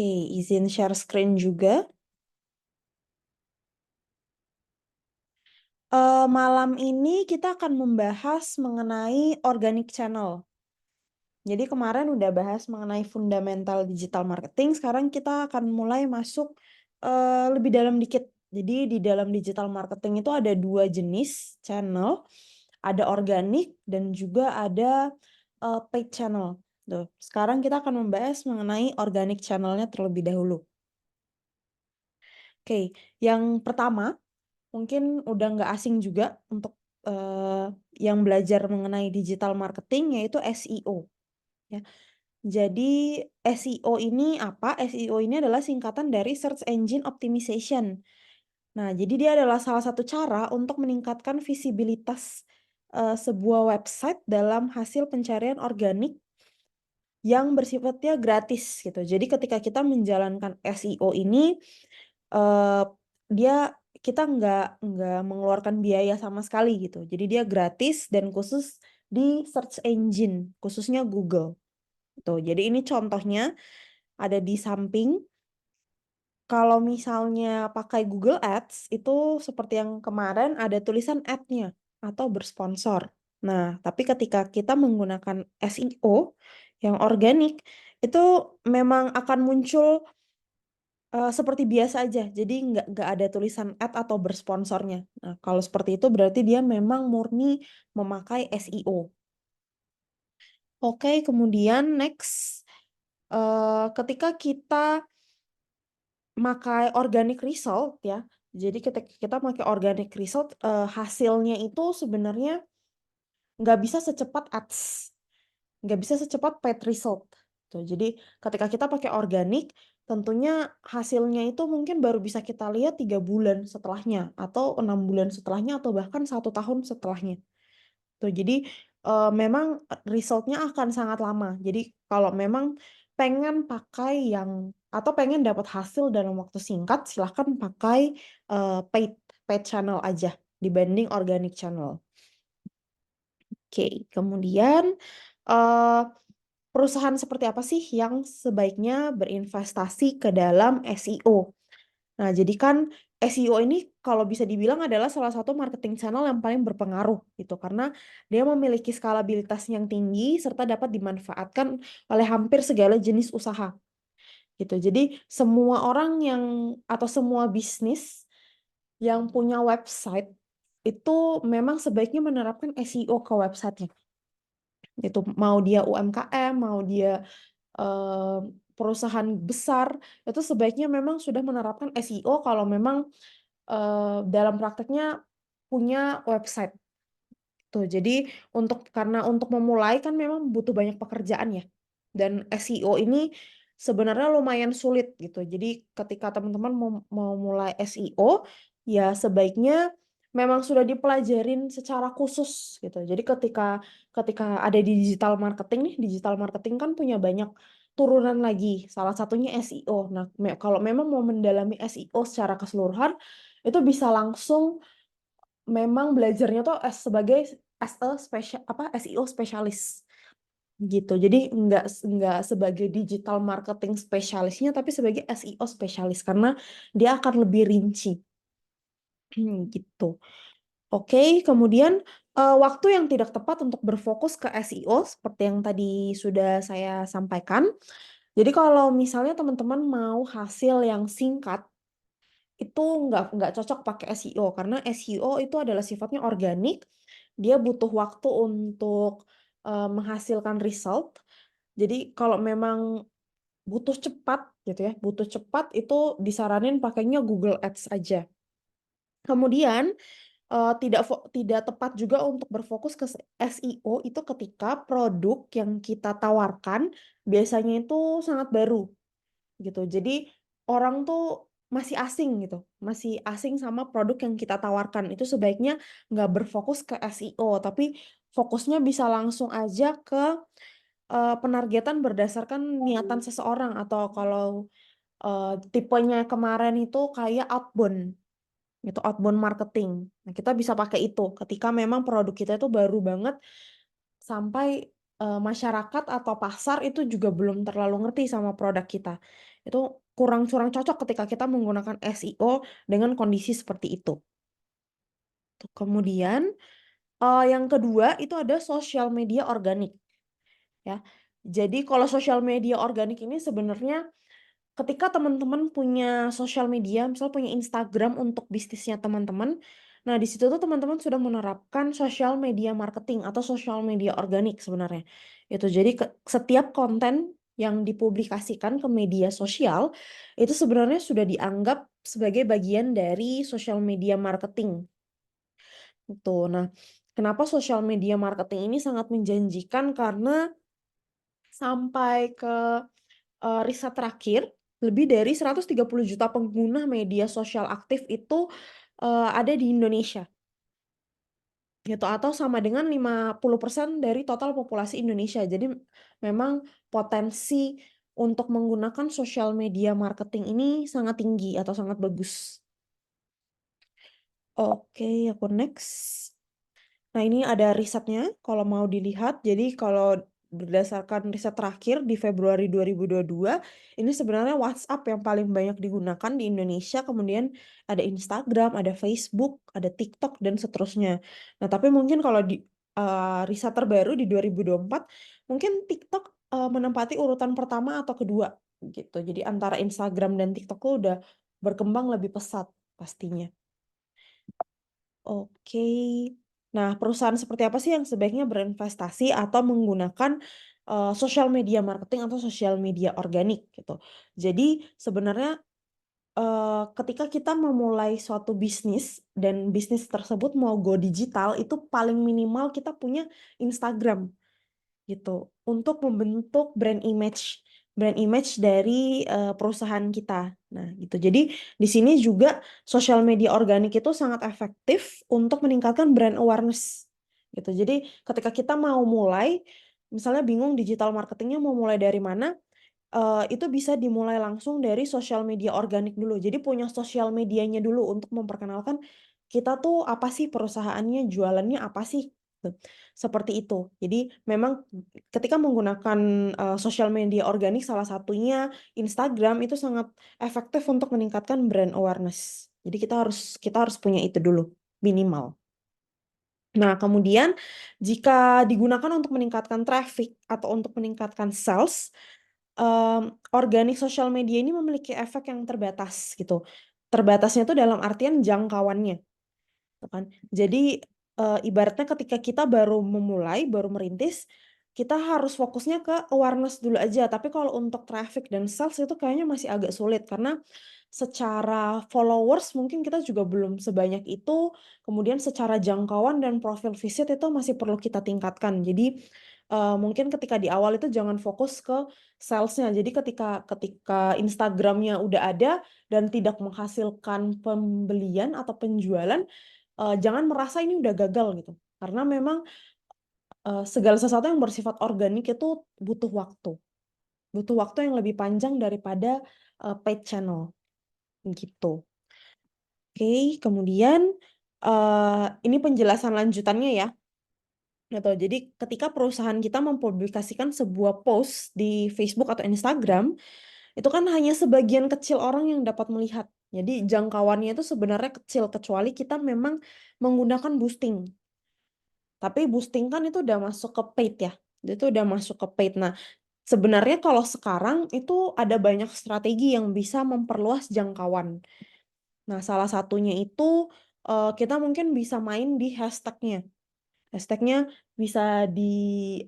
Oke, izin share screen juga. Malam ini kita akan membahas mengenai organic channel. Jadi kemarin udah bahas mengenai fundamental digital marketing, sekarang kita akan mulai masuk lebih dalam dikit. Jadi di dalam digital marketing itu ada 2 jenis channel, ada organic dan juga ada paid channel. Tuh, sekarang kita akan membahas mengenai organic channelnya terlebih dahulu. Oke, yang pertama mungkin udah nggak asing juga untuk yang belajar mengenai digital marketing, yaitu SEO. Ya. Jadi SEO ini apa? SEO ini adalah singkatan dari Search Engine Optimization. Nah, jadi dia adalah salah satu cara untuk meningkatkan visibilitas sebuah website dalam hasil pencarian organik yang bersifatnya gratis gitu. Jadi ketika kita menjalankan SEO ini, eh, kita nggak mengeluarkan biaya sama sekali gitu. Jadi dia gratis dan khusus di search engine, khususnya Google. Tuh, jadi ini contohnya ada di samping. Kalau misalnya pakai Google Ads, itu seperti yang kemarin ada tulisan ad-nya atau bersponsor. Nah, tapi ketika kita menggunakan SEO yang organik, itu memang akan muncul seperti biasa aja. Jadi nggak ada tulisan ad atau bersponsornya. Nah, kalau seperti itu berarti dia memang murni memakai SEO. Oke, kemudian next. Ketika kita pakai organic result ya. Jadi ketika kita pakai organic result, hasilnya itu sebenarnya nggak bisa secepat ads, nggak bisa secepat paid result. Tuh, jadi ketika kita pakai organic, tentunya hasilnya itu mungkin baru bisa kita lihat 3 bulan setelahnya, atau 6 bulan setelahnya, atau bahkan 1 tahun setelahnya. Tuh, jadi memang resultnya akan sangat lama. Jadi kalau memang pengen pakai yang atau pengen dapat hasil dalam waktu singkat, silahkan pakai paid paid channel aja dibanding organic channel. Oke, kemudian eh, perusahaan seperti apa sih yang sebaiknya berinvestasi ke dalam SEO? Nah, jadi kan SEO ini kalau bisa dibilang adalah salah satu marketing channel yang paling berpengaruh gitu karena dia memiliki skalabilitas yang tinggi serta dapat dimanfaatkan oleh hampir segala jenis usaha gitu. Jadi semua orang yang atau semua bisnis yang punya website itu memang sebaiknya menerapkan SEO ke websitenya. Itu mau dia UMKM, mau dia eh, perusahaan besar, itu sebaiknya memang sudah menerapkan SEO kalau memang dalam prakteknya punya website. Tuh, jadi karena untuk memulai kan memang butuh banyak pekerjaan ya. Dan SEO ini sebenarnya lumayan sulit gitu. Jadi ketika teman-teman mau mulai SEO, ya sebaiknya memang sudah dipelajarin secara khusus gitu. Jadi ketika ketika ada di digital marketing nih, digital marketing kan punya banyak turunan lagi. Salah satunya SEO. Nah, kalau memang mau mendalami SEO secara keseluruhan, itu bisa langsung memang belajarnya tuh sebagai SEO spesialis gitu. Jadi nggak sebagai digital marketing spesialisnya, tapi sebagai SEO spesialis karena dia akan lebih rinci gitu. Oke, kemudian waktu yang tidak tepat untuk berfokus ke SEO seperti yang tadi sudah saya sampaikan. Jadi kalau misalnya teman-teman mau hasil yang singkat, itu nggak cocok pakai SEO karena SEO itu adalah sifatnya organik, dia butuh waktu untuk menghasilkan result. Jadi kalau memang butuh cepat gitu ya, butuh cepat itu disaranin pakainya Google Ads aja. Kemudian tidak tepat juga untuk berfokus ke SEO itu ketika produk yang kita tawarkan biasanya itu sangat baru gitu. Jadi orang tuh masih asing gitu, masih asing sama produk yang kita tawarkan. Itu sebaiknya nggak berfokus ke SEO, tapi fokusnya bisa langsung aja ke penargetan berdasarkan niatan seseorang atau kalau tipenya kemarin itu kayak outbound, itu outbound marketing. Nah, kita bisa pakai itu ketika memang produk kita itu baru banget sampai masyarakat atau pasar itu juga belum terlalu ngerti sama produk kita. Itu kurang cocok ketika kita menggunakan SEO dengan kondisi seperti itu. Tuh, kemudian yang kedua itu ada sosial media organik ya. Jadi kalau sosial media organik ini sebenarnya ketika teman-teman punya sosial media, misal punya Instagram untuk bisnisnya teman-teman, nah di situ tuh teman-teman sudah menerapkan sosial media marketing atau sosial media organik sebenarnya. Itu jadi setiap konten yang dipublikasikan ke media sosial itu sebenarnya sudah dianggap sebagai bagian dari sosial media marketing. Itu. Nah, kenapa sosial media marketing ini sangat menjanjikan karena sampai ke riset terakhir, lebih dari 130 juta pengguna media sosial aktif itu, ada di Indonesia, gitu, atau sama dengan 50% dari total populasi Indonesia. Jadi memang potensi untuk menggunakan sosial media marketing ini sangat tinggi atau sangat bagus. Oke, aku next. Nah, ini ada risetnya kalau mau dilihat. Jadi kalau berdasarkan riset terakhir di Februari 2022, ini sebenarnya WhatsApp yang paling banyak digunakan di Indonesia, kemudian ada Instagram, ada Facebook, ada TikTok, dan seterusnya. Nah, tapi mungkin kalau di riset terbaru di 2024, mungkin TikTok menempati urutan pertama atau kedua gitu. Jadi antara Instagram dan TikTok tuh udah berkembang lebih pesat pastinya. Oke. Nah, perusahaan seperti apa sih yang sebaiknya berinvestasi atau menggunakan sosial media marketing atau sosial media organik gitu. Jadi sebenarnya ketika kita memulai suatu bisnis dan bisnis tersebut mau go digital itu paling minimal kita punya Instagram gitu, untuk membentuk brand image dari, perusahaan kita. Nah, gitu. Jadi di sini juga sosial media organik itu sangat efektif untuk meningkatkan brand awareness, gitu. Jadi ketika kita mau mulai, misalnya bingung digital marketingnya mau mulai dari mana, itu bisa dimulai langsung dari sosial media organik dulu. Jadi punya sosial medianya dulu untuk memperkenalkan kita tuh apa sih perusahaannya, jualannya apa sih, gitu. Seperti itu. Jadi memang ketika menggunakan, sosial media organik salah satunya Instagram itu sangat efektif untuk meningkatkan brand awareness. Jadi kita harus punya itu dulu, minimal. Nah, kemudian jika digunakan untuk meningkatkan traffic atau untuk meningkatkan sales, organik sosial media ini memiliki efek yang terbatas gitu. Terbatasnya itu dalam artian jangkauannya, gitu kan. Jadi, ibaratnya ketika kita baru memulai, baru merintis, kita harus fokusnya ke awareness dulu aja. Tapi kalau untuk traffic dan sales itu kayaknya masih agak sulit karena secara followers mungkin kita juga belum sebanyak itu, kemudian secara jangkauan dan profil visit itu masih perlu kita tingkatkan. Jadi, mungkin ketika di awal itu jangan fokus ke sales-nya. Jadi ketika ketika Instagram-nya udah ada dan tidak menghasilkan pembelian atau penjualan, jangan merasa ini udah gagal gitu. Karena memang, segala sesuatu yang bersifat organik itu butuh waktu. Butuh waktu yang lebih panjang daripada, paid channel, gitu. Oke, kemudian, ini penjelasan lanjutannya ya, gitu. Jadi ketika perusahaan kita mempublikasikan sebuah post di Facebook atau Instagram, itu kan hanya sebagian kecil orang yang dapat melihat. Jadi jangkauannya itu sebenarnya kecil, kecuali kita memang menggunakan boosting. Tapi boosting kan itu udah masuk ke paid ya, itu udah masuk ke paid. Nah, sebenarnya kalau sekarang itu ada banyak strategi yang bisa memperluas jangkauan. Nah, salah satunya itu, kita mungkin bisa main di hashtag-nya. Hashtag-nya bisa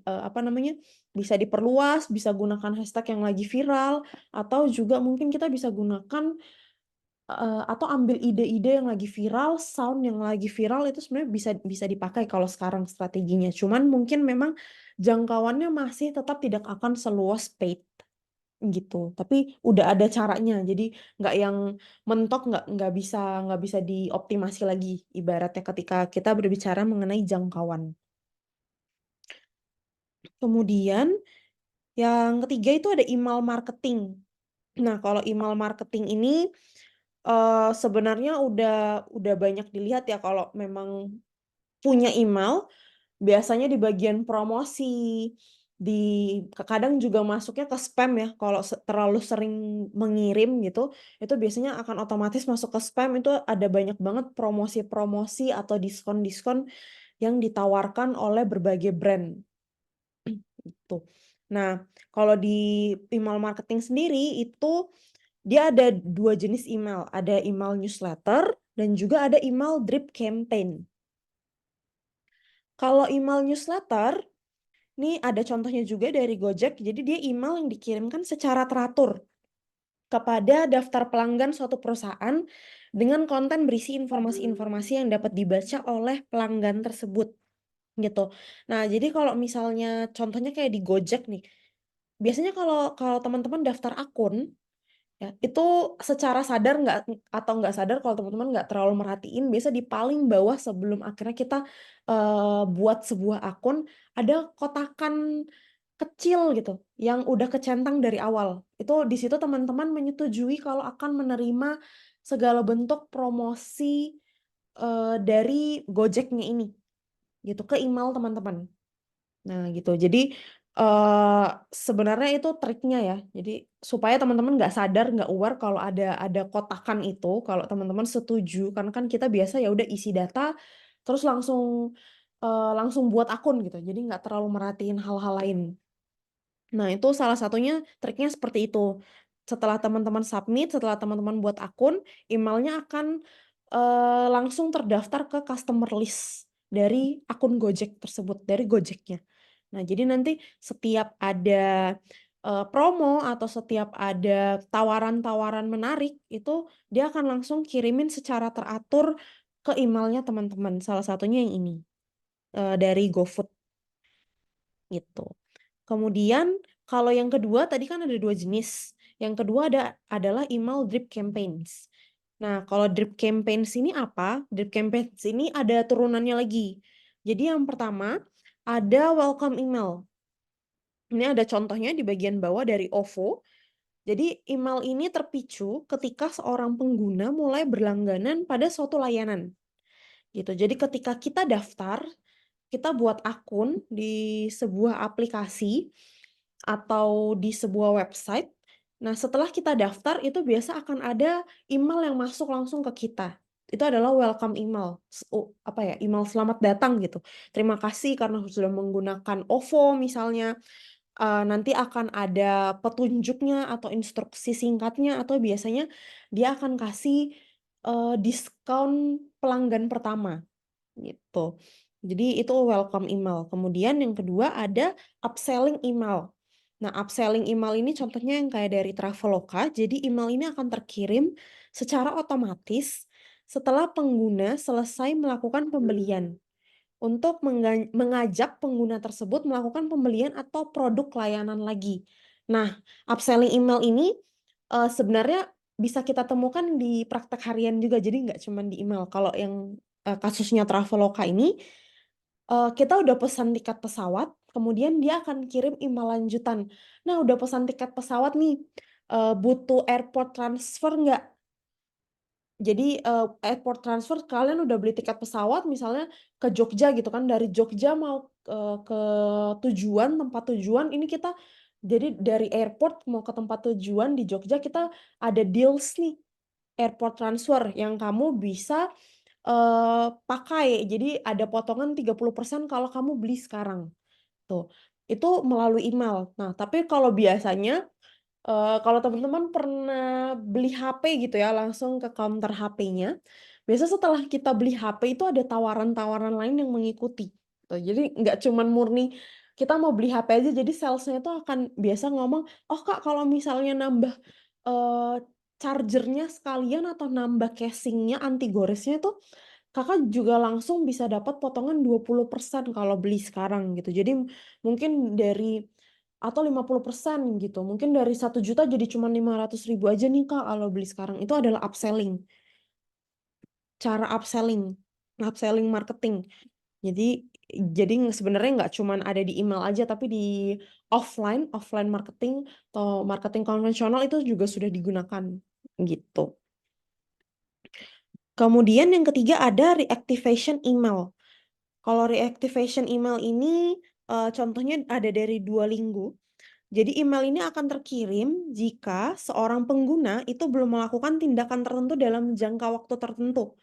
apa namanya, bisa diperluas, bisa gunakan hashtag yang lagi viral, atau juga mungkin kita bisa gunakan atau ambil ide-ide yang lagi viral, sound yang lagi viral itu sebenarnya bisa bisa dipakai kalau sekarang strateginya. Cuman mungkin memang jangkauannya masih tetap tidak akan seluas paid, gitu. Tapi udah ada caranya, jadi nggak yang mentok, nggak bisa dioptimasi lagi ibaratnya ketika kita berbicara mengenai jangkauan. Kemudian yang ketiga itu ada email marketing. Nah, kalau email marketing ini sebenarnya udah banyak dilihat ya kalau memang punya email, biasanya di bagian promosi, kadang juga masuknya ke spam ya, kalau terlalu sering mengirim gitu, itu biasanya akan otomatis masuk ke spam. Itu ada banyak banget promosi-promosi atau diskon-diskon yang ditawarkan oleh berbagai brand, gitu. Nah, kalau di email marketing sendiri itu dia ada 2 jenis email, ada email newsletter dan juga ada email drip campaign. Kalau email newsletter, nih ada contohnya juga dari Gojek, jadi dia email yang dikirimkan secara teratur kepada daftar pelanggan suatu perusahaan dengan konten berisi informasi-informasi yang dapat dibaca oleh pelanggan tersebut, gitu. Nah, jadi kalau misalnya contohnya kayak di Gojek nih, biasanya kalau kalau teman-teman daftar akun, ya, itu secara sadar atau nggak sadar kalau teman-teman nggak terlalu merhatiin, biasa di paling bawah sebelum akhirnya kita buat sebuah akun, ada kotakan kecil gitu yang udah kecentang dari awal. Itu di situ teman-teman menyetujui kalau akan menerima segala bentuk promosi dari Gojeknya ini, gitu, ke email teman-teman. Nah gitu. Jadi, sebenarnya itu triknya ya. Jadi supaya teman-teman nggak sadar, nggak aware kalau ada kotakan itu, kalau teman-teman setuju, karena kan kita biasa ya udah isi data, terus langsung buat akun gitu. Jadi nggak terlalu merhatiin hal-hal lain. Nah, itu salah satunya triknya seperti itu. Setelah teman-teman submit, setelah teman-teman buat akun, emailnya akan langsung terdaftar ke customer list dari akun Gojek tersebut, dari Gojeknya. Nah, jadi nanti setiap ada promo atau setiap ada tawaran-tawaran menarik, itu dia akan langsung kirimin secara teratur ke emailnya teman-teman. Salah satunya yang ini, dari GoFood, gitu. Kemudian kalau yang kedua tadi kan ada 2 jenis. Yang kedua adalah email drip campaigns. Nah, kalau drip campaigns ini apa? Drip campaigns ini ada turunannya lagi. Jadi yang pertama ada welcome email. Ini ada contohnya di bagian bawah dari OVO. Jadi email ini terpicu ketika seorang pengguna mulai berlangganan pada suatu layanan, gitu. Jadi ketika kita daftar, kita buat akun di sebuah aplikasi atau di sebuah website. Nah, setelah kita daftar itu biasa akan ada email yang masuk langsung ke kita. Itu adalah welcome email, email selamat datang gitu. Terima kasih karena sudah menggunakan OVO misalnya. Nanti akan ada petunjuknya atau instruksi singkatnya atau biasanya dia akan kasih diskon pelanggan pertama, gitu. Jadi itu welcome email. Kemudian yang kedua ada upselling email. Nah, upselling email ini contohnya yang kayak dari Traveloka. Jadi email ini akan terkirim secara otomatis setelah pengguna selesai melakukan pembelian untuk mengajak pengguna tersebut melakukan pembelian atau produk layanan lagi. Nah, upselling email ini sebenarnya bisa kita temukan di praktek harian juga, jadi nggak cuma di email. Kalau yang kasusnya Traveloka ini, kita udah pesan tiket pesawat, kemudian dia akan kirim email lanjutan. Nah, udah pesan tiket pesawat nih, butuh airport transfer nggak? Jadi, airport transfer kalian udah beli tiket pesawat misalnya ke Jogja gitu kan, dari Jogja mau, ke tempat tujuan, ini kita jadi dari airport mau ke tempat tujuan di Jogja kita ada deals nih, airport transfer yang kamu bisa, pakai. Jadi ada potongan 30% kalau kamu beli sekarang, tuh. Itu melalui email. Nah, tapi kalau biasanya kalau teman-teman pernah beli HP gitu ya, langsung ke counter HP-nya, biasa setelah kita beli HP itu ada tawaran-tawaran lain yang mengikuti, gitu. Jadi nggak cuman murni kita mau beli HP aja, jadi sales-nya itu akan biasa ngomong, "Oh Kak, kalau misalnya nambah, eee, charger-nya sekalian atau nambah casing-nya, anti goresnya itu Kakak juga langsung bisa dapat potongan 20% kalau beli sekarang," gitu. Jadi mungkin dari atau 50% gitu, mungkin dari 1 juta jadi cuma 500.000 aja nih Kak kalau beli sekarang, itu adalah upselling, cara upselling, upselling marketing. Jadi sebenarnya nggak cuman ada di email aja, tapi di offline marketing atau marketing konvensional itu juga sudah digunakan, gitu. Kemudian yang ketiga ada reactivation email. Kalau reactivation email ini, contohnya ada dari Duolingo. Jadi email ini akan terkirim jika seorang pengguna itu belum melakukan tindakan tertentu dalam jangka waktu tertentu.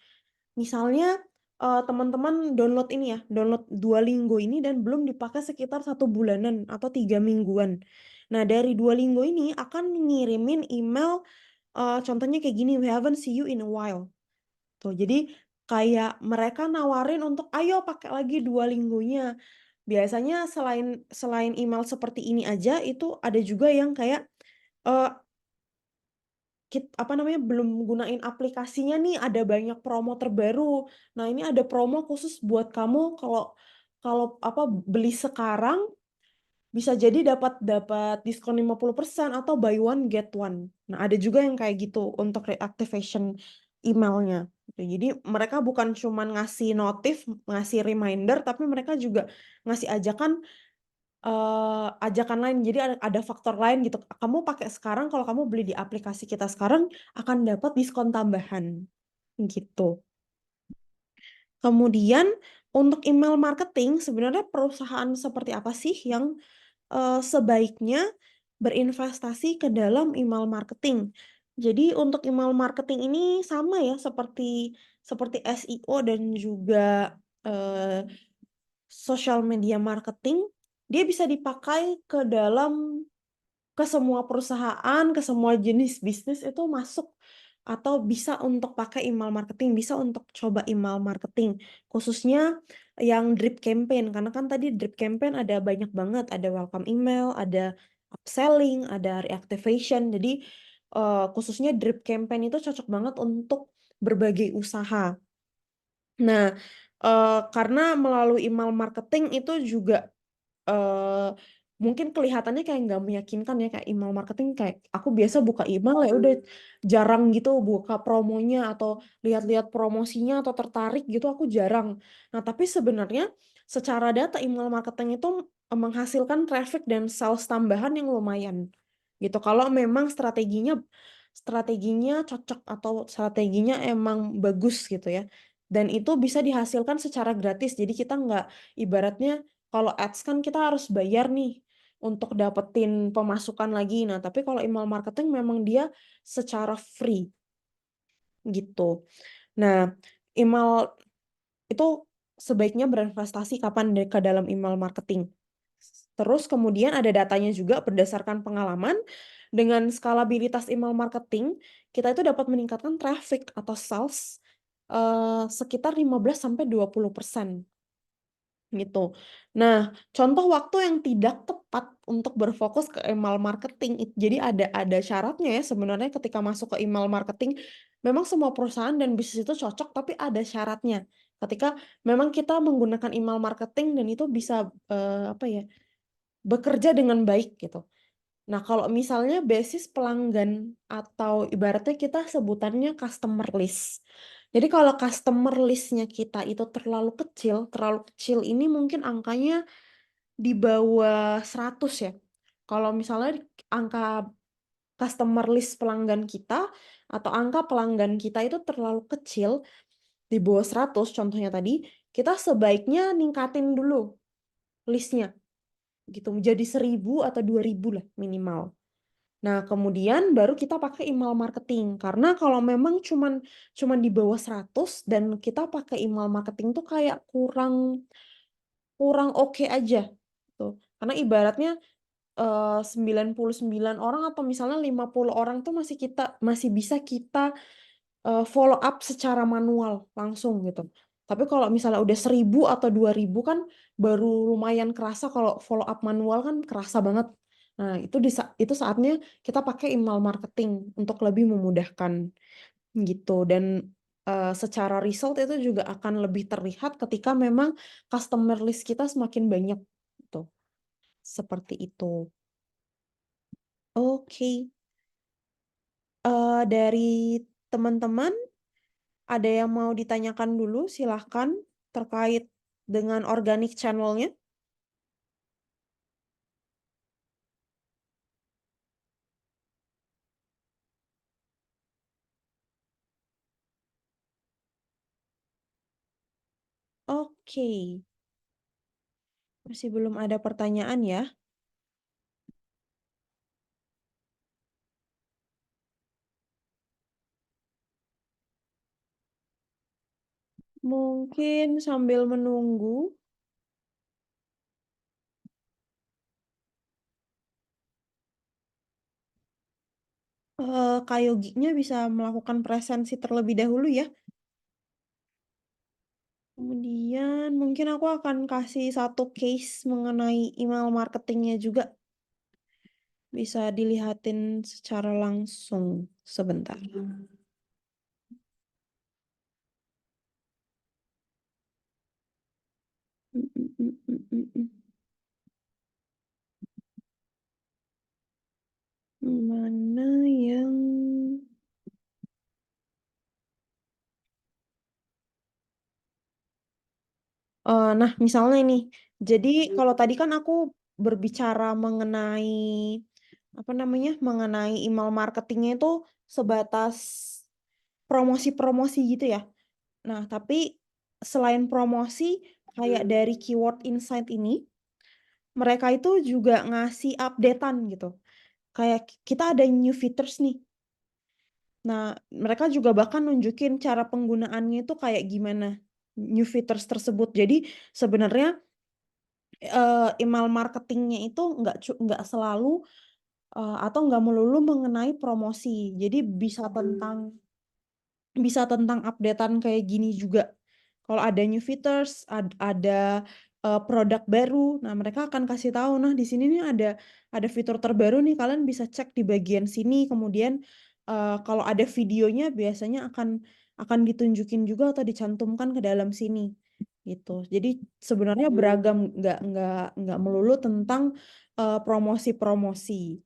Misalnya, teman-teman download ini ya, download Duolingo ini dan belum dipakai sekitar 1 bulanan atau 3 mingguan. Nah, dari Duolingo ini akan ngirimin email, contohnya kayak gini, "We haven't see you in a while." Tuh, jadi kayak mereka nawarin untuk, "Ayo pakai lagi Duolingonya." Biasanya selain selain email seperti ini aja, itu ada juga yang kayak, eee, apa namanya, belum gunain aplikasinya nih, ada banyak promo terbaru. Nah, ini ada promo khusus buat kamu kalau kalau apa, beli sekarang bisa jadi dapat dapat diskon 50% atau buy one get one. Nah, ada juga yang kayak gitu untuk reactivation emailnya gitu. Jadi mereka bukan cuman ngasih notif, ngasih reminder, tapi mereka juga ngasih ajakan, ajakan lain. Jadi ada faktor lain gitu, kamu pakai sekarang, kalau kamu beli di aplikasi kita sekarang akan dapat diskon tambahan, gitu. Kemudian untuk email marketing, sebenarnya perusahaan seperti apa sih yang sebaiknya berinvestasi ke dalam email marketing. Jadi untuk email marketing ini sama ya seperti seperti SEO dan juga, social media marketing, dia bisa dipakai ke semua perusahaan, ke semua jenis bisnis itu masuk atau bisa untuk pakai email marketing, bisa untuk coba email marketing. Khususnya yang drip campaign, karena kan tadi drip campaign ada banyak banget, ada welcome email, ada upselling, ada reactivation. Jadi, khususnya drip campaign itu cocok banget untuk berbagai usaha. Nah, karena melalui email marketing itu juga Eee, mungkin kelihatannya kayak nggak meyakinkan ya, kayak email marketing kayak aku biasa buka email ya udah jarang gitu buka promonya atau lihat-lihat promosinya atau tertarik gitu aku jarang. Nah, tapi sebenarnya secara data email marketing itu, menghasilkan traffic dan sales tambahan yang lumayan, gitu. Kalau memang strateginya strateginya cocok atau strateginya emang bagus gitu ya, dan itu bisa dihasilkan secara gratis. Jadi kita nggak ibaratnya kalau ads kan kita harus bayar nih, untuk dapetin pemasukan lagi. Nah, tapi kalau email marketing memang dia secara free, gitu. Nah, email itu sebaiknya berinvestasi kapan ke dalam email marketing. Terus kemudian ada datanya juga berdasarkan pengalaman, dengan skalabilitas email marketing, kita itu dapat meningkatkan traffic atau sales, sekitar 15-20%. Gitu. Nah, contoh waktu yang tidak tepat untuk berfokus ke email marketing jadi ada syaratnya ya sebenarnya ketika masuk ke email marketing, memang semua perusahaan dan bisnis itu cocok, tapi ada syaratnya. Ketika memang kita menggunakan email marketing dan itu bisa, apa ya, bekerja dengan baik gitu. Nah, kalau misalnya basis pelanggan atau ibaratnya kita sebutannya customer list. Jadi kalau customer list-nya kita itu terlalu kecil ini mungkin angkanya di bawah 100 ya. Kalau misalnya angka customer list pelanggan kita atau angka pelanggan kita itu terlalu kecil, di bawah 100 contohnya tadi, kita sebaiknya ningkatin dulu list-nya gitu, menjadi 1.000 atau 2.000 lah minimal. Nah, kemudian baru kita pakai email marketing. Karena kalau memang cuman cuman di bawah 100 dan kita pakai email marketing tuh kayak kurang kurang oke aja, gitu. Karena ibaratnya, 99 orang atau misalnya 50 orang tuh masih bisa kita, follow up secara manual langsung gitu. Tapi kalau misalnya udah 1.000 atau 2.000 kan baru lumayan kerasa, kalau follow up manual kan kerasa banget. Nah, itu saatnya kita pakai email marketing untuk lebih memudahkan, gitu. Dan, secara result itu juga akan lebih terlihat ketika memang customer list kita semakin banyak, gitu. Seperti itu. Oke, dari teman-teman ada yang mau ditanyakan dulu silahkan terkait dengan organic channel-nya? Oke. Masih belum ada pertanyaan ya? Mungkin sambil menunggu, Kak Yoginya bisa melakukan presensi terlebih dahulu ya. Kemudian mungkin aku akan kasih satu case mengenai email marketingnya juga. Bisa dilihatin secara langsung sebentar. Mm, mm, mm, mm, mm, mm. Mana yang... nah, misalnya ini. Jadi kalau tadi kan aku berbicara mengenai apa namanya? Mengenai email marketingnya itu sebatas promosi-promosi gitu ya. Nah, tapi selain promosi kayak dari keyword insight ini, mereka itu juga ngasih updatean gitu. Kayak kita ada new features nih. Nah, mereka juga bahkan nunjukin cara penggunaannya itu kayak gimana new features tersebut. Jadi sebenarnya email marketingnya itu nggak selalu atau nggak melulu mengenai promosi. Jadi bisa tentang updatean kayak gini juga. Kalau ada new features, ada produk baru, nah mereka akan kasih tahu, nah di sini nih ada fitur terbaru nih, kalian bisa cek di bagian sini. Kemudian kalau ada videonya biasanya akan ditunjukin juga atau dicantumkan ke dalam sini gitu. Jadi sebenarnya beragam, nggak melulu tentang promosi-promosi.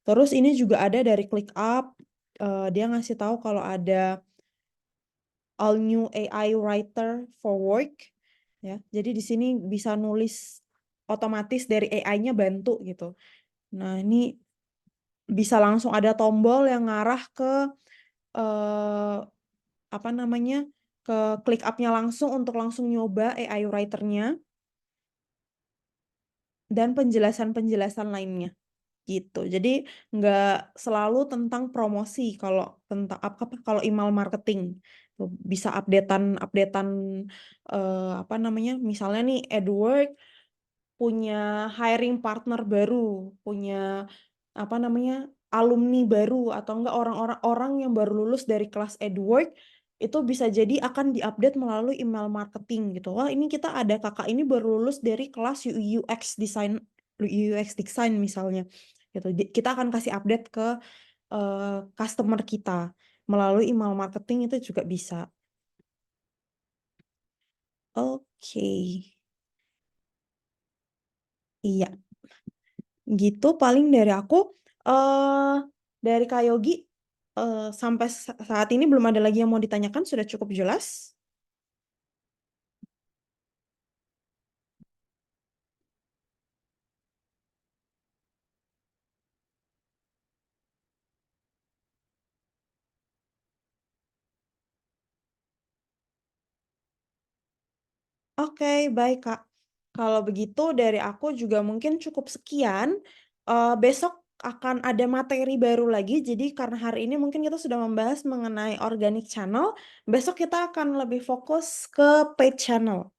Terus ini juga ada dari ClickUp, dia ngasih tahu kalau ada all new AI writer for work ya. Jadi di sini bisa nulis otomatis dari AI-nya bantu gitu. Nah, ini bisa langsung ada tombol yang ngarah ke eh, apa namanya? Ke ClickUp-nya langsung untuk langsung nyoba AI writer-nya dan penjelasan-penjelasan lainnya gitu. Jadi nggak selalu tentang promosi kalau tentang apa kalau email marketing. Tuh, bisa updatean apa namanya? Misalnya nih Edward punya hiring partner baru, punya apa namanya? Alumni baru atau enggak orang-orang orang yang baru lulus dari kelas Edward itu bisa jadi akan diupdate melalui email marketing gitu. Wah, ini kita ada kakak ini baru lulus dari kelas UX design misalnya gitu. Kita akan kasih update ke customer kita melalui email marketing itu juga bisa. Oke. Iya, gitu paling dari aku. eh dari Kak Yogi, sampai saat ini belum ada lagi yang mau ditanyakan, sudah cukup jelas. Oke, baik Kak. Kalau begitu dari aku juga mungkin cukup sekian. Besok akan ada materi baru lagi. Jadi karena hari ini mungkin kita sudah membahas mengenai organic channel, besok kita akan lebih fokus ke paid channel.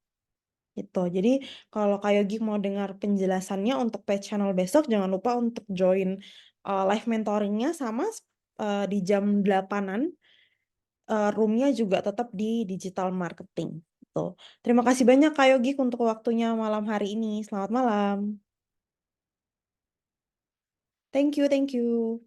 Gitu. Jadi kalau Kak Yogi mau dengar penjelasannya untuk paid channel besok, jangan lupa untuk join live mentoringnya sama di jam 8-an. Roomnya juga tetap di digital marketing. Tuh. Terima kasih banyak Kak Yogi untuk waktunya malam hari ini. Selamat malam. Thank you, thank you.